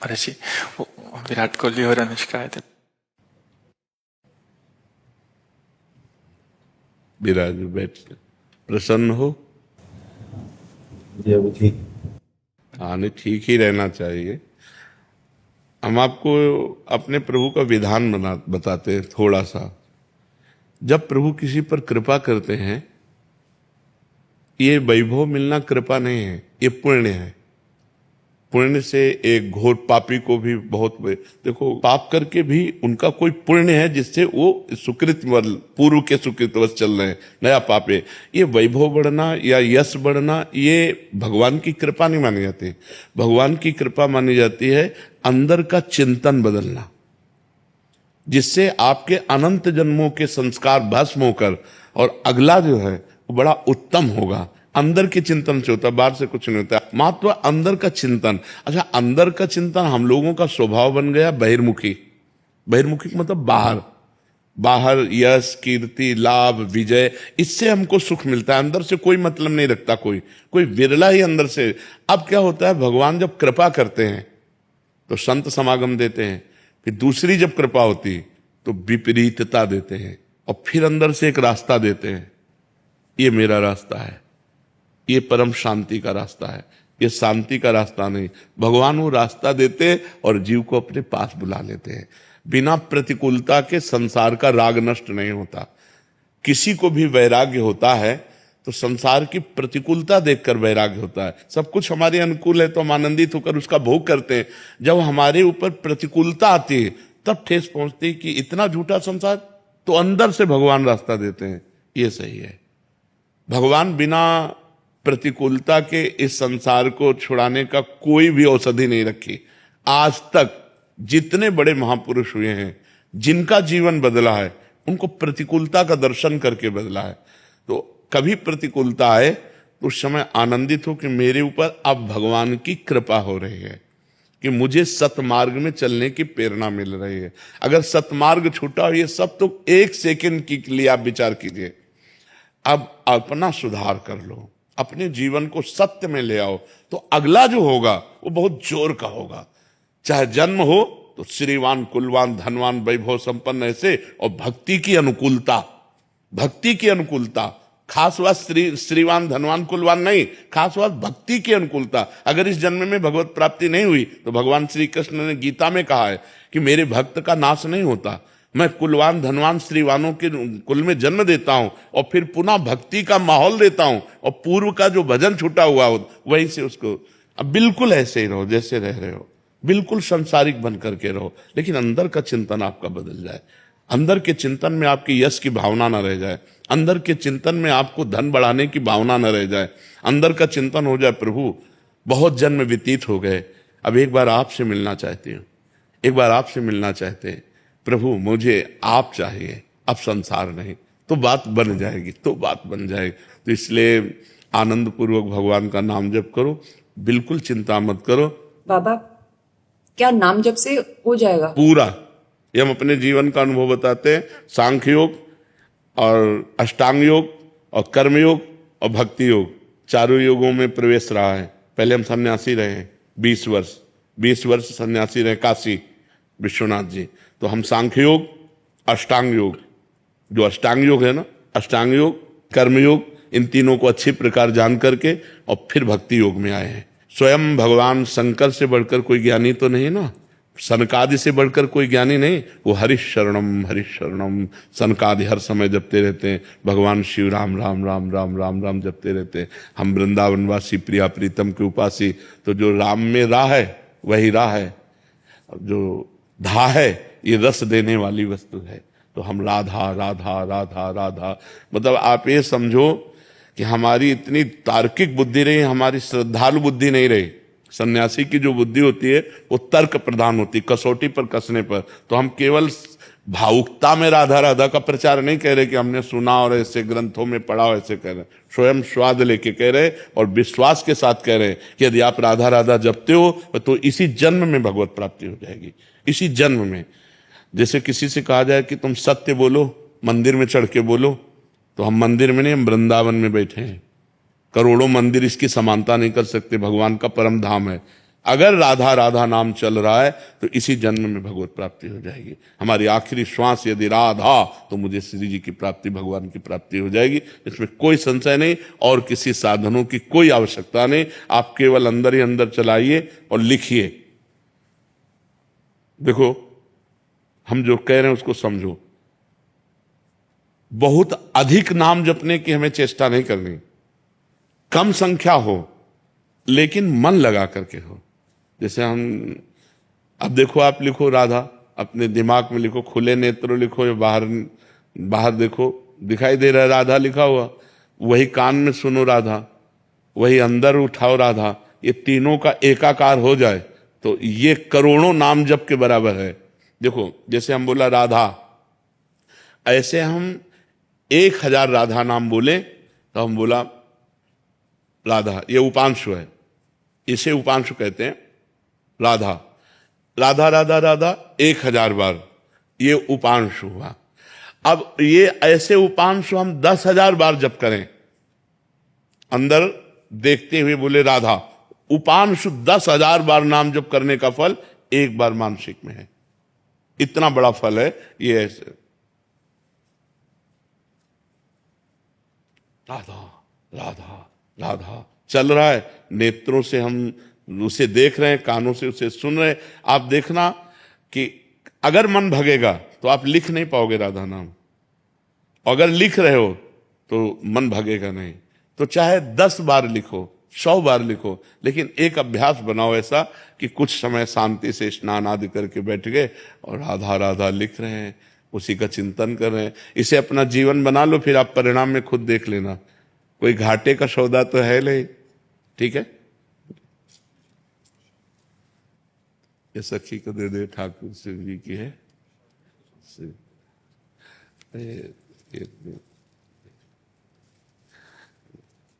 महाराज जी, वो विराट कोहली और अनुष्का आए थे। विराज बैठ प्रसन्न हो। जी अभी ठीक। हाँ नहीं, ठीक ही रहना चाहिए। हम आपको अपने प्रभु का विधान बताते हैं थोड़ा सा। जब प्रभु किसी पर कृपा करते हैं, ये वैभव मिलना कृपा नहीं है, ये पुण्य है। पुण्य से एक घोर पापी को भी बहुत देखो, पाप करके भी उनका कोई पुण्य है जिससे वो सुकृत पूर्व के सुकृतवश चल रहे हैं, नया पाप है। ये वैभव बढ़ना या यश बढ़ना ये भगवान की कृपा नहीं मानी जाती। भगवान की कृपा मानी जाती है अंदर का चिंतन बदलना, जिससे आपके अनंत जन्मों के संस्कार भस्म होकर और अगला जो है वो बड़ा उत्तम होगा। अंदर के चिंतन से होता है, बाहर से कुछ नहीं होता। मात्र अंदर का चिंतन। अच्छा, अंदर का चिंतन हम लोगों का स्वभाव बन गया बहिर्मुखी। बहिर्मुखी मतलब बाहर, बाहर यश कीर्ति लाभ विजय, इससे हमको सुख मिलता है। अंदर से कोई मतलब नहीं रखता कोई विरला ही अंदर से। अब क्या होता है, भगवान जब कृपा करते हैं तो संत समागम देते हैं, फिर दूसरी जब कृपा होती तो विपरीतता देते हैं, और फिर अंदर से एक रास्ता देते हैं। ये मेरा रास्ता है, ये परम शांति का रास्ता है, ये शांति का रास्ता नहीं। भगवान वो रास्ता देते और जीव को अपने पास बुला लेते हैं। बिना प्रतिकूलता के संसार का राग नष्ट नहीं होता। किसी को भी वैराग्य होता है तो संसार की प्रतिकूलता देखकर वैराग्य होता है। सब कुछ हमारे अनुकूल है तो हम आनंदित होकर उसका भोग करते हैं। जब हमारे ऊपर प्रतिकूलता आती है तब ठेस पहुंचती है कि इतना झूठा संसार, तो अंदर से भगवान रास्ता देते हैं। ये सही है। भगवान बिना प्रतिकूलता के इस संसार को छुड़ाने का कोई भी औषधि नहीं रखी। आज तक जितने बड़े महापुरुष हुए हैं, जिनका जीवन बदला है, उनको प्रतिकूलता का दर्शन करके बदला है। तो कभी प्रतिकूलता आए तो उस समय आनंदित हो कि मेरे ऊपर अब भगवान की कृपा हो रही है, कि मुझे सतमार्ग में चलने की प्रेरणा मिल रही है। अगर सतमार्ग छूटा हो, ये सब तो एक सेकंड के लिए आप विचार कीजिए। अब अपना सुधार कर लो, अपने जीवन को सत्य में ले आओ, तो अगला जो होगा वो बहुत जोर का होगा। चाहे जन्म हो तो श्रीवान कुलवान धनवान वैभव संपन्न ऐसे, और भक्ति की अनुकूलता, भक्ति की अनुकूलता। खास बात श्रीवान धनवान कुलवान नहीं, खास बात भक्ति की अनुकूलता। अगर इस जन्म में भगवत प्राप्ति नहीं हुई तो भगवान श्री कृष्ण ने गीता में कहा है कि मेरे भक्त का नाश नहीं होता। मैं कुलवान धनवान श्रीवानों के कुल में जन्म देता हूं और फिर पुनः भक्ति का माहौल देता हूं, और पूर्व का जो भजन छूटा हुआ हो वहीं से उसको। अब बिल्कुल ऐसे ही रहो जैसे रह रहे हो, बिल्कुल संसारिक बन करके रहो, लेकिन अंदर का चिंतन आपका बदल जाए। अंदर के चिंतन में आपकी यश की भावना न रह जाए, अंदर के चिंतन में आपको धन बढ़ाने की भावना न रह जाए। अंदर का चिंतन हो जाए, प्रभु बहुत जन्म व्यतीत हो गए, अब एक बार आपसे मिलना चाहती हूँ, एक बार आपसे मिलना चाहते हैं प्रभु, मुझे आप चाहिए, अब संसार नहीं। तो बात बन जाएगी, तो बात बन जाएगी। तो इसलिए आनंद पूर्वक भगवान का नाम जप करो, बिल्कुल चिंता मत करो। बाबा, क्या नाम जप से हो जाएगा पूरा? ये हम अपने जीवन का अनुभव बताते हैं। सांख्य योग और अष्टांग योग और कर्म योग और भक्ति योग, चारों योगों में प्रवेश रहा है। पहले हम सन्यासी रहे हैं 20 वर्ष सन्यासी रहे काशी विश्वनाथ जी। तो हम सांख्य योग, अष्टांग योग, जो अष्टांग योग है ना, अष्टांग योग, कर्म योग, इन तीनों को अच्छी प्रकार जान करके और फिर भक्ति योग में आए हैं। स्वयं भगवान शंकर से बढ़कर कोई ज्ञानी तो नहीं ना, सनकादि से बढ़कर कोई ज्ञानी नहीं। वो हरिश शरणम सनकादि हर समय जपते रहते हैं। भगवान शिव राम राम राम राम राम राम जपते रहते हैं। हम वृंदावनवासी प्रिया प्रीतम के उपासी, तो जो राम में राह है वही राह है, जो धा है ये रस देने वाली वस्तु है। तो हम राधा राधा राधा राधा, मतलब आप ये समझो कि हमारी इतनी तार्किक बुद्धि रही, हमारी श्रद्धालु बुद्धि नहीं रही। सन्यासी की जो बुद्धि होती है वो तर्क प्रधान होती, कसौटी पर कसने पर। तो हम केवल भावुकता में राधा राधा का प्रचार नहीं कह रहे कि हमने सुना और ऐसे ग्रंथों में पढ़ा, ऐसे कह रहे, स्वयं स्वाद लेके कह रहे और विश्वास के साथ कह रहे कि यदि आप राधा राधा जपते हो तो इसी जन्म में भगवत प्राप्ति हो जाएगी, इसी जन्म में। जैसे किसी से कहा जाए कि तुम सत्य बोलो, मंदिर में चढ़ के बोलो, तो हम मंदिर में नहीं, हम वृंदावन में बैठे हैं। करोड़ों मंदिर इसकी समानता नहीं कर सकते, भगवान का परम धाम है। अगर राधा राधा नाम चल रहा है तो इसी जन्म में भगवत प्राप्ति हो जाएगी। हमारी आखिरी श्वास यदि राधा, तो मुझे श्री जी की प्राप्ति, भगवान की प्राप्ति हो जाएगी। इसमें कोई संशय नहीं और किसी साधनों की कोई आवश्यकता नहीं। आप केवल अंदर ही अंदर चलाइए और लिखिए। देखो, हम जो कह रहे हैं उसको समझो। बहुत अधिक नाम जपने की हमें चेष्टा नहीं करनी, कम संख्या हो लेकिन मन लगा करके हो। जैसे हम, अब देखो, आप लिखो राधा, अपने दिमाग में लिखो, खुले नेत्र लिखो या बाहर बाहर देखो, दिखाई दे रहा है राधा लिखा हुआ। वही कान में सुनो राधा, वही अंदर उठाओ राधा। ये तीनों का एकाकार हो जाए तो ये करोड़ों नाम जप के बराबर है। देखो, जैसे हम बोला राधा, ऐसे हम 1000 राधा नाम बोले तो हम बोला राधा, ये उपांशु है, इसे उपांशु कहते हैं। राधा राधा राधा राधा 1000 बार, ये उपांशु हुआ। अब ये ऐसे उपांशु हम 10,000 बार जप करें, अंदर देखते हुए बोले राधा, उपांशु 10,000 बार नाम जप करने का फल एक बार मानसिक में है। इतना बड़ा फल है ये। ऐसे राधा राधा राधा चल रहा है, नेत्रों से हम उसे देख रहे हैं, कानों से उसे सुन रहे हैं। आप देखना कि अगर मन भगेगा तो आप लिख नहीं पाओगे राधा नाम, अगर लिख रहे हो तो मन भगेगा नहीं। तो चाहे 10 बार लिखो, 100 बार लिखो, लेकिन एक अभ्यास बनाओ ऐसा कि कुछ समय शांति से स्नान आदि करके बैठ गए और राधा राधा लिख रहे हैं, उसी का चिंतन कर रहे हैं। इसे अपना जीवन बना लो, फिर आप परिणाम में खुद देख लेना। कोई घाटे का सौदा तो है नहीं, ठीक है। ये सखी को दे दे, ठाकुर शिव जी की है।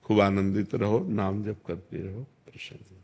खूब आनंदित रहो, नाम जप करते रहो, प्रसन्न।